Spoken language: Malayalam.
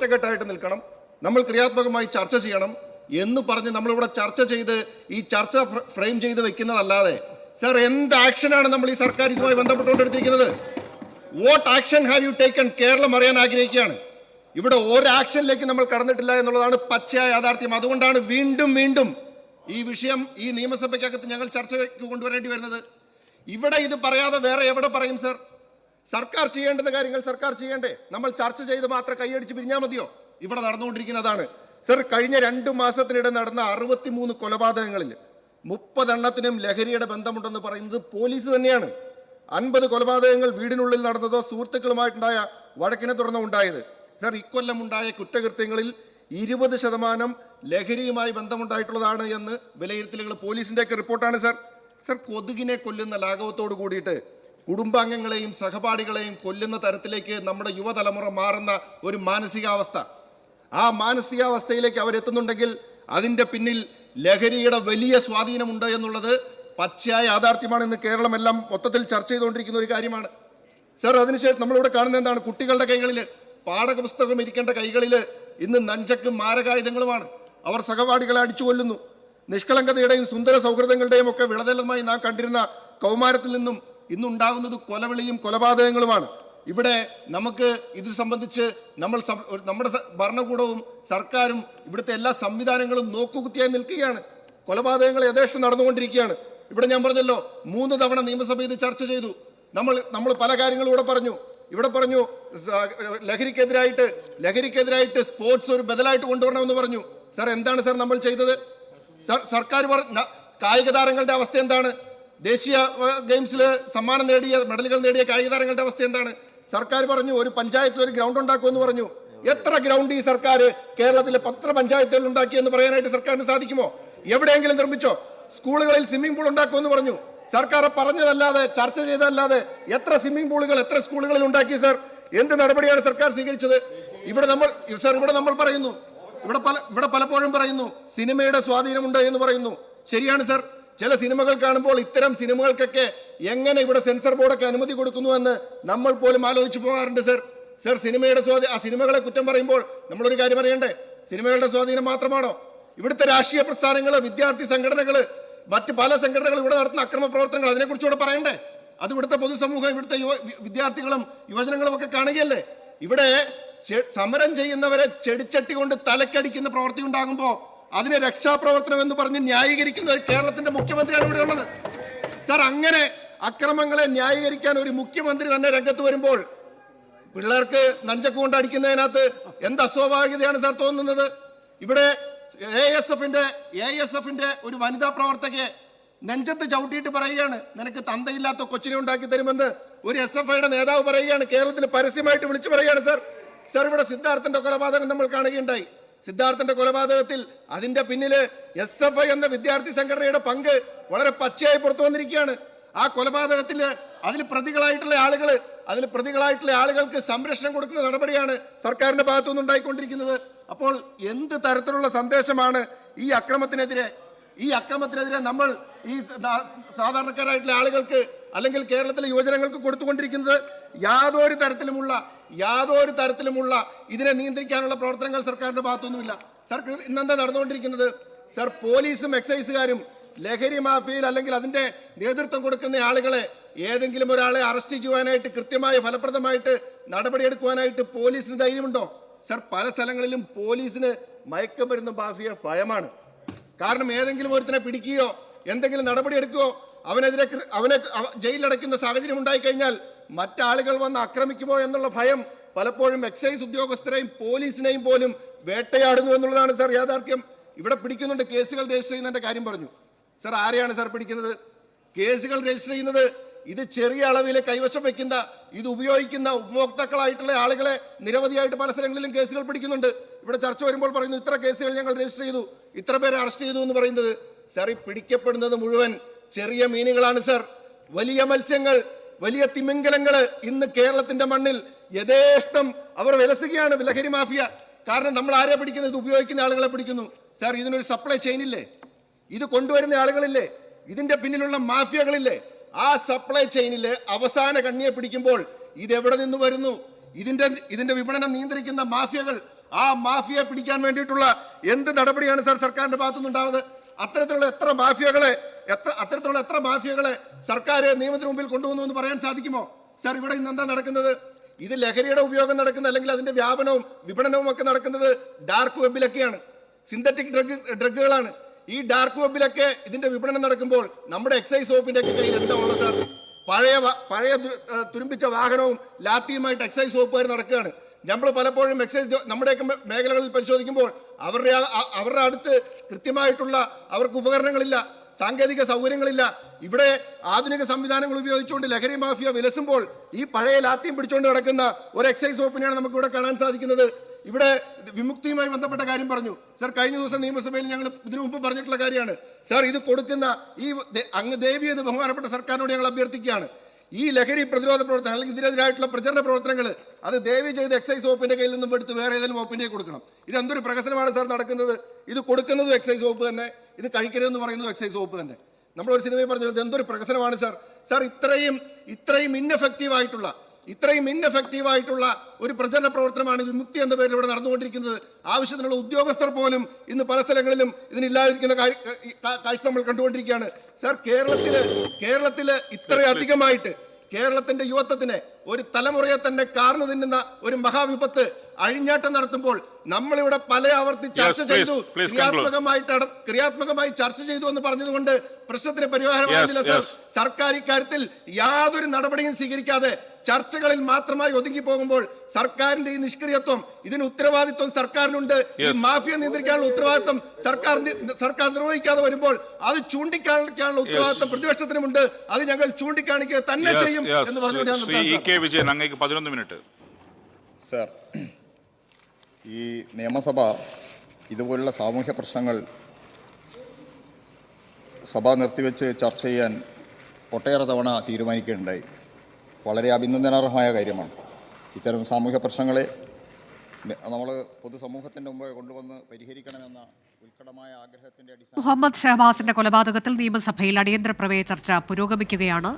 ഒറ്റക്കെട്ടായിട്ട് നിൽക്കണം, നമ്മൾ ക്രിയാത്മകമായി ചർച്ച ചെയ്യണം എന്ന് പറഞ്ഞ് നമ്മളിവിടെ ചർച്ച ചെയ്ത് ഈ ചർച്ച ഫ്രെയിം ചെയ്ത് വെക്കുന്നതല്ലാതെ സർ എന്ത് ആക്ഷനാണ് നമ്മൾ ഈ സർക്കാർ ഇതുമായി ബന്ധപ്പെട്ടുകൊണ്ടെടുത്തിരിക്കുന്നത്? What action have you taken? Kerala അറിയാൻ ആഗ്രഹിക്കുകയാണ്. ഇവിടെ ഒരു ആക്ഷനിലേക്ക് നമ്മൾ കടന്നിട്ടില്ല എന്നുള്ളതാണ് പച്ചയായ യാഥാർത്ഥ്യം. അതുകൊണ്ടാണ് വീണ്ടും വീണ്ടും ഈ വിഷയം ഈ നിയമസഭയ്ക്കകത്ത് ഞങ്ങൾ ചർച്ചയ്ക്ക് കൊണ്ടുവരേണ്ടി വരുന്നത്. ഇവിടെ ഇത് പറയാതെ വേറെ എവിടെ പറയും സർ? സർക്കാർ ചെയ്യേണ്ടുന്ന കാര്യങ്ങൾ സർക്കാർ ചെയ്യേണ്ടേ? നമ്മൾ ചർച്ച ചെയ്ത് മാത്രം കൈയടിച്ച് പിരിഞ്ഞാൽ മതിയോ? ഇവിടെ നടന്നുകൊണ്ടിരിക്കുന്നതാണ് സർ. കഴിഞ്ഞ 2 മാസത്തിനിടെ നടന്ന 63 കൊലപാതകങ്ങളിൽ 30 എണ്ണത്തിനും ലഹരിയുടെ ബന്ധമുണ്ടെന്ന് പറയുന്നത് പോലീസ് തന്നെയാണ്. 50 കൊലപാതകങ്ങൾ വീടിനുള്ളിൽ നടന്നതോ സുഹൃത്തുക്കളുമായിട്ടുണ്ടായ വഴക്കിനെ തുടർന്ന് ഉണ്ടായത്. സർ, ഇക്കൊല്ലം ഉണ്ടായ കുറ്റകൃത്യങ്ങളിൽ 20% ലഹരിയുമായി ബന്ധമുണ്ടായിട്ടുള്ളതാണ് എന്ന് വിലയിരുത്തലുകൾ പോലീസിൻ്റെയൊക്കെ റിപ്പോർട്ടാണ് സർ. സർ, കൊതുകിനെ കൊല്ലുന്ന ലാഘവത്തോട് കൂടിയിട്ട് കുടുംബാംഗങ്ങളെയും സഹപാഠികളെയും കൊല്ലുന്ന തരത്തിലേക്ക് നമ്മുടെ യുവതലമുറ മാറുന്ന ഒരു മാനസികാവസ്ഥ, ആ മാനസികാവസ്ഥയിലേക്ക് അവരെത്തുന്നുണ്ടെങ്കിൽ അതിൻ്റെ പിന്നിൽ ലഹരിയുടെ വലിയ സ്വാധീനമുണ്ട് എന്നുള്ളത് പച്ചയായ യാഥാർത്ഥ്യമാണ്. ഇന്ന് കേരളം എല്ലാം മൊത്തത്തിൽ ചർച്ച ചെയ്തുകൊണ്ടിരിക്കുന്ന ഒരു കാര്യമാണ് സർ. അതിനുശേഷം നമ്മളിവിടെ കാണുന്നത് എന്താണ്? കുട്ടികളുടെ കൈകളിൽ പാഠപുസ്തകം ഇരിക്കേണ്ട കൈകളിൽ ഇന്ന് നഞ്ചക്കും മാരകായുധങ്ങളുമാണ്. അവർ സഹപാഠികളെ അടിച്ചു കൊല്ലുന്നു. നിഷ്കളങ്കതയുടെയും സുന്ദര സൗഹൃദങ്ങളുടെയും ഒക്കെ വിളതെല്ലമായി നാം കണ്ടിരുന്ന കൗമാരത്തിൽ നിന്നും ഇന്നുണ്ടാകുന്നത് കൊലവിളിയും കൊലപാതകങ്ങളുമാണ്. ഇവിടെ നമുക്ക് ഇത് സംബന്ധിച്ച് നമ്മുടെ ഭരണകൂടവും സർക്കാരും ഇവിടുത്തെ എല്ലാ സംവിധാനങ്ങളും നോക്കുകുത്തിയായി നിൽക്കുകയാണ്. കൊലപാതകങ്ങൾ യഥേഷ്ടം നടന്നുകൊണ്ടിരിക്കുകയാണ്. ഇവിടെ ഞാൻ പറഞ്ഞല്ലോ, 3 തവണ നിയമസഭ ഇത് ചർച്ച ചെയ്തു. നമ്മൾ പല കാര്യങ്ങളും ഇവിടെ പറഞ്ഞു ലഹരിക്കെതിരായിട്ട് സ്പോർട്സ് ഒരു ബദലായിട്ട് കൊണ്ടുവരണമെന്ന് പറഞ്ഞു. സർ, എന്താണ് സർ നമ്മൾ ചെയ്തത്? സർക്കാർ കായിക താരങ്ങളുടെ അവസ്ഥ എന്താണ്? ദേശീയ ഗെയിംസിൽ സമ്മാനം നേടിയ മെഡലുകൾ നേടിയ കായിക താരങ്ങളുടെ അവസ്ഥ എന്താണ്? സർക്കാർ പറഞ്ഞു ഒരു പഞ്ചായത്തിൽ ഒരു ഗ്രൗണ്ട് ഉണ്ടാക്കുമെന്ന് പറഞ്ഞു. എത്ര ഗ്രൗണ്ട് ഈ സർക്കാർ കേരളത്തിലെ 10 പഞ്ചായത്തുകൾ ഉണ്ടാക്കിയെന്ന് പറയാനായിട്ട് സർക്കാരിന് സാധിക്കുമോ? എവിടെയെങ്കിലും നിർമ്മിച്ചോ? സ്കൂളുകളിൽ സ്വിമ്മിംഗ് പൂൾ ഉണ്ടാക്കുമെന്ന് പറഞ്ഞു. സർക്കാർ പറഞ്ഞതല്ലാതെ ചർച്ച ചെയ്തതല്ലാതെ എത്ര സ്വിമ്മിംഗ് പൂളുകൾ എത്ര സ്കൂളുകളിൽ ഉണ്ടാക്കി സർ? എന്ത് നടപടിയാണ് സർക്കാർ സ്വീകരിച്ചത്? ഇവിടെ നമ്മൾ പറയുന്നു, ഇവിടെ പലപ്പോഴും പറയുന്നു സിനിമയുടെ സ്വാധീനമുണ്ട് എന്ന് പറയുന്നു. ശരിയാണ് സർ. ചില സിനിമകൾ കാണുമ്പോൾ ഇത്തരം സിനിമകൾക്കൊക്കെ എങ്ങനെ ഇവിടെ സെൻസർ ബോർഡൊക്കെ അനുമതി കൊടുക്കുന്നു എന്ന് നമ്മൾ പോലും ആലോചിച്ചു പോകാറുണ്ട് സർ. സർ, സിനിമയുടെ ആ സിനിമകളെ കുറ്റം പറയുമ്പോൾ നമ്മളൊരു കാര്യം അറിയണ്ടേ? സിനിമകളുടെ സ്വാധീനം മാത്രമാണോ? ഇവിടുത്തെ രാഷ്ട്രീയ പ്രസ്ഥാനങ്ങൾ, വിദ്യാർത്ഥി സംഘടനകൾ, മറ്റ് പല സംഘടനകൾ ഇവിടെ നടത്തുന്ന അക്രമ പ്രവർത്തനങ്ങൾ, അതിനെക്കുറിച്ച് ഇവിടെ പറയണ്ടേ? അത് ഇവിടുത്തെ പൊതുസമൂഹം, ഇവിടുത്തെ വിദ്യാർത്ഥികളും യുവജനങ്ങളും ഒക്കെ കാണുകയല്ലേ? ഇവിടെ സമരം ചെയ്യുന്നവരെ ചെടിച്ചട്ടി കൊണ്ട് തലക്കടിക്കുന്ന പ്രവൃത്തി ഉണ്ടാകുമ്പോൾ അതിനെ രക്ഷാപ്രവർത്തനം എന്ന് പറഞ്ഞ് ന്യായീകരിക്കുന്ന ഒരു കേരളത്തിന്റെ മുഖ്യമന്ത്രിയാണ് ഇവിടെ ഉള്ളത് സർ. അങ്ങനെ അക്രമങ്ങളെ ന്യായീകരിക്കാൻ ഒരു മുഖ്യമന്ത്രി തന്നെ രംഗത്ത് വരുമ്പോൾ പിള്ളേർക്ക് നഞ്ചക്ക് കൊണ്ട് അടിക്കുന്നതിനകത്ത് എന്ത് അസ്വാഭാവികതയാണ് സാർ തോന്നുന്നത്? ഇവിടെ ASFന്റെ ഒരു വനിതാ പ്രവർത്തകയെ നെഞ്ചത്ത് ചവിട്ടിയിട്ട് പറയുകയാണ്, നിനക്ക് തന്തയില്ലാത്ത കൊച്ചിനെ ഉണ്ടാക്കി തരുമെന്ന് ഒരു SFIയുടെ നേതാവ് പറയുകയാണ്. കേരളത്തിൽ പരസ്യമായിട്ട് വിളിച്ചു പറയുകയാണ് സർ. സർ, ഇവിടെ സിദ്ധാർത്ഥന്റെ കൊലപാതകം നമ്മൾ കാണുകയുണ്ടായി. സിദ്ധാർത്ഥന്റെ കൊലപാതകത്തിൽ അതിന്റെ പിന്നില് SFI എന്ന വിദ്യാർത്ഥി സംഘടനയുടെ പങ്ക് വളരെ പച്ചയായി പുറത്തു വന്നിരിക്കുകയാണ്. ആ കൊലപാതകത്തിൽ അതിൽ പ്രതികളായിട്ടുള്ള ആളുകൾക്ക് സംരക്ഷണം കൊടുക്കുന്ന നടപടിയാണ് സർക്കാരിന്റെ ഭാഗത്തുനിന്ന് ഉണ്ടായിക്കൊണ്ടിരിക്കുന്നത്. അപ്പോൾ എന്ത് തരത്തിലുള്ള സന്ദേശമാണ് ഈ അക്രമത്തിനെതിരെ നമ്മൾ ഈ സാധാരണക്കാരായിട്ടുള്ള ആളുകൾക്ക് അല്ലെങ്കിൽ കേരളത്തിലെ യുവജനങ്ങൾക്ക് കൊടുത്തുകൊണ്ടിരിക്കുന്നത്? യാതൊരു തരത്തിലുമുള്ള ഇതിനെ നിയന്ത്രിക്കാനുള്ള പ്രവർത്തനങ്ങൾ സർക്കാരിന്റെ ഭാഗത്തൊന്നുമില്ല. സർ, ഇന്നെന്താ നടന്നുകൊണ്ടിരിക്കുന്നത്? സർ, പോലീസും എക്സൈസുകാരും ലഹരി മാഫിയയിൽ അല്ലെങ്കിൽ അതിന്റെ നേതൃത്വം കൊടുക്കുന്ന ആളുകളെ ഏതെങ്കിലും ഒരാളെ അറസ്റ്റ് ചെയ്യുവാനായിട്ട് കൃത്യമായി ഫലപ്രദമായിട്ട് നടപടിയെടുക്കുവാനായിട്ട് പോലീസിന് ധൈര്യമുണ്ടോ? സർ, പല സ്ഥലങ്ങളിലും പോലീസിന് മയക്കുമരുന്ന് മാഫിയ ഭയമാണ്. കാരണം ഏതെങ്കിലും ഒരുത്തിനെ പിടിക്കുകയോ എന്തെങ്കിലും നടപടിയെടുക്കുകയോ അവനെ ജയിലിലടയ്ക്കുന്ന സാഹചര്യം ഉണ്ടായിക്കഴിഞ്ഞാൽ മറ്റാളുകൾ വന്ന് ആക്രമിക്കുമോ എന്നുള്ള ഭയം പലപ്പോഴും എക്സൈസ് ഉദ്യോഗസ്ഥരെയും പോലീസിനെയും പോലും വേട്ടയാടുന്നു എന്നുള്ളതാണ് സർ യാഥാർത്ഥ്യം. ഇവിടെ പിടിക്കുന്നുണ്ട്, കേസുകൾ രജിസ്റ്റർ ചെയ്യുന്നതിന്റെ കാര്യം പറഞ്ഞു. സർ, ആരെയാണ് സർ പിടിക്കുന്നത്? കേസുകൾ രജിസ്റ്റർ ചെയ്യുന്നത് ഇത് ചെറിയ അളവിൽ കൈവശം വയ്ക്കുന്ന, ഇത് ഉപയോഗിക്കുന്ന ഉപഭോക്താക്കളായിട്ടുള്ള ആളുകളെ നിരവധിയായിട്ട് പല സ്ഥലങ്ങളിലും കേസുകൾ പിടിക്കുന്നുണ്ട്. ഇവിടെ ചർച്ച വരുമ്പോൾ പറയുന്നു ഇത്ര കേസുകൾ ഞങ്ങൾ രജിസ്റ്റർ ചെയ്തു, ഇത്ര പേരെ അറസ്റ്റ് ചെയ്തു എന്ന് പറയുന്നത്. സർ, ഈ പിടിക്കപ്പെടുന്നത് മുഴുവൻ ചെറിയ മീനുകളാണ് സർ. വലിയ മത്സ്യങ്ങൾ, വലിയ തിമിംഗലങ്ങൾ ഇന്ന് കേരളത്തിന്റെ മണ്ണിൽ യഥേഷ്ടം അവർ വിലസുകയാണ് ലഹരി മാഫിയ. കാരണം നമ്മൾ ആരെ പിടിക്കുന്നത്? ഇത് ഉപയോഗിക്കുന്ന ആളുകളെ പിടിക്കുന്നു. സർ, ഇതിനൊരു സപ്ലൈ ചെയിനില്ലേ? ഇത് കൊണ്ടുവരുന്ന ആളുകളില്ലേ? ഇതിന്റെ പിന്നിലുള്ള മാഫിയകളില്ലേ? ആ സപ്ലൈ ചെയിനില് അവസാന കണ്ണിയെ പിടിക്കുമ്പോൾ ഇതെവിടെ നിന്ന് വരുന്നു? ഇതിന്റെ വിപണനം നിയന്ത്രിക്കുന്ന മാഫിയകൾ ആ മാഫിയയെ പിടിക്കാൻ വേണ്ടിയിട്ടുള്ള എന്ത് നടപടിയാണ് സാർ സർക്കാരിന്റെ ഭാഗത്തുനിന്നുണ്ടാവുന്നത്? അത്തരത്തിലുള്ള എത്ര മാഫിയകളെ സർക്കാർ നിയമത്തിന് മുമ്പിൽ കൊണ്ടുവന്നു എന്ന് പറയാൻ സാധിക്കുമോ? സാർ, ഇവിടെ ഇന്ന് എന്താ നടക്കുന്നത്? ഇത് ലഹരിയുടെ ഉപയോഗം നടക്കുന്ന, അല്ലെങ്കിൽ അതിന്റെ വ്യാപനവും വിപണനവും ഒക്കെ നടക്കുന്നത് ഡാർക്ക് വെബിലൊക്കെയാണ്, സിന്തറ്റിക് ഡ്രഗുകളാണ്. ഈ ഡാർക്ക് വെബിലൊക്കെ ഇതിന്റെ വിപണനം നടക്കുമ്പോൾ നമ്മുടെ എക്സൈസ് വകുപ്പിന്റെ ഒക്കെ കയ്യിൽ എന്താ ഉള്ളത് സാർ? പഴയ തുരുമ്പിച്ച വാഹനവും ലാത്തിയുമായിട്ട് എക്സൈസ് വകുപ്പുകാർ നടക്കുകയാണ്. നമ്മൾ പലപ്പോഴും എക്സൈസ് നമ്മുടെയൊക്കെ മേഖലകളിൽ പരിശോധിക്കുമ്പോൾ അവരുടെ അടുത്ത് കൃത്യമായിട്ടുള്ള അവർക്ക് ഉപകരണങ്ങളില്ല, സാങ്കേതിക സൗകര്യങ്ങളില്ല. ഇവിടെ ആധുനിക സംവിധാനങ്ങൾ ഉപയോഗിച്ചുകൊണ്ട് ലഹരി മാഫിയ വിലസുമ്പോൾ ഈ പഴയ ലാത്തിയും പിടിച്ചുകൊണ്ട് കിടക്കുന്ന ഒരു എക്സൈസ് വകുപ്പിനെയാണ് നമുക്ക് ഇവിടെ കാണാൻ സാധിക്കുന്നത്. ഇവിടെ വിമുക്തിയുമായി ബന്ധപ്പെട്ട കാര്യം പറഞ്ഞു സാർ. കഴിഞ്ഞ ദിവസം നിയമസഭയിൽ ഞങ്ങൾ ഇതിനു മുമ്പ് പറഞ്ഞിട്ടുള്ള കാര്യമാണ് സാർ. ഇത് കൊടുക്കുന്ന ഈ അങ്ങ് ദേവിയത് ബഹുമാനപ്പെട്ട സർക്കാരിനോട് ഞങ്ങൾ അഭ്യർത്ഥിക്കുകയാണ്. ഈ ലഹരി പ്രതിരോധ പ്രവർത്തനം അല്ലെങ്കിൽ ഇതിനെതിരായിട്ടുള്ള പ്രചരണ പ്രവർത്തനങ്ങൾ അത് ദയവ് ചെയ്ത് എക്സൈസ് വകുപ്പിന്റെ കയ്യിൽ നിന്നും എടുത്ത് വേറെ ഏതെങ്കിലും വകുപ്പിന്റെ കൊടുക്കണം. ഇതെന്തൊരു പ്രഹസനമാണ് സാർ നടക്കുന്നത്? ഇത് കൊടുക്കുന്നതും എക്സൈസ് വകുപ്പ് തന്നെ, ഇത് കഴിക്കരുതെന്ന് പറയുന്നതും എക്സൈസ് വകുപ്പ് തന്നെ. നമ്മളൊരു സിനിമയിൽ പറഞ്ഞത് ഇതെന്തൊരു പ്രഹസനമാണ് സാർ. സാർ, ഇത്രയും ഇന്നഫക്റ്റീവായിട്ടുള്ള ഒരു പ്രചരണ പ്രവർത്തനമാണ് വിമുക്തി എന്ന പേരിൽ ഇവിടെ നടന്നുകൊണ്ടിരിക്കുന്നത്. ആവശ്യത്തിനുള്ള ഉദ്യോഗസ്ഥർ പോലും ഇന്ന് പല സ്ഥലങ്ങളിലും ഇതിനില്ലാതിരിക്കുന്ന കാഴ്ച നമ്മൾ കണ്ടുകൊണ്ടിരിക്കുകയാണ്. സാർ, കേരളത്തില് ഇത്രയധികമായിട്ട് കേരളത്തിന്റെ യുവത്വത്തിനെ ഒരു തലമുറയെ തന്നെ കാർന്നു തിന്നുന്ന ഒരു മഹാവിപത്ത് അഴിഞ്ഞാട്ടം നടത്തുമ്പോൾ നമ്മളിവിടെ പല ആവർത്തി ചർച്ച ചെയ്തു, ക്രിയാത്മകമായി ചർച്ച ചെയ്തു എന്ന് പറഞ്ഞതുകൊണ്ട് പ്രശ്നത്തിന് പരിഹാരമാകുന്നില്ല. സർക്കാർ ഇക്കാര്യത്തിൽ യാതൊരു നടപടിയും സ്വീകരിക്കാതെ ചർച്ചകളിൽ മാത്രമായി ഒതുങ്ങി പോകുമ്പോൾ സർക്കാരിന്റെ ഈ നിഷ്ക്രിയത്വം, ഇതിന് ഉത്തരവാദിത്വം സർക്കാരിനുണ്ട്. ഈ മാഫിയ നിയന്ത്രിക്കാനുള്ള ഉത്തരവാദിത്വം സർക്കാർ നിർവഹിക്കാതെ വരുമ്പോൾ അത് ചൂണ്ടിക്കാണിക്കാനുള്ള ഉത്തരവാദിത്വം പ്രതിപക്ഷത്തിനുമുണ്ട്. അത് ഞങ്ങൾ ചൂണ്ടിക്കാണിക്കുക തന്നെ ചെയ്യും എന്ന് പറഞ്ഞു. സർ, ഈ നിയമസഭ ഇതുപോലുള്ള സാമൂഹ്യ പ്രശ്നങ്ങൾ സഭ നിർത്തിവെച്ച് ചർച്ച ചെയ്യാൻ ഒട്ടേറെ തവണ തീരുമാനിക്കുകയുണ്ടായി. വളരെ അഭിനന്ദനാർഹമായ കാര്യമാണ്. ഇത്തരം സാമൂഹ്യ പ്രശ്നങ്ങളെ നമ്മൾ പൊതുസമൂഹത്തിൻ്റെ മുമ്പ് കൊണ്ടുവന്ന് പരിഹരിക്കണമെന്ന ഉത്കടമായ ആഗ്രഹത്തിൻ്റെ അടിസ്ഥാനത്തിൽ മുഹമ്മദ് ഷഹബാസിന്റെ കൊലപാതകത്തിൽ നിയമസഭയിൽ അടിയന്തര പ്രമേയ ചർച്ച പുരോഗമിക്കുകയാണ്.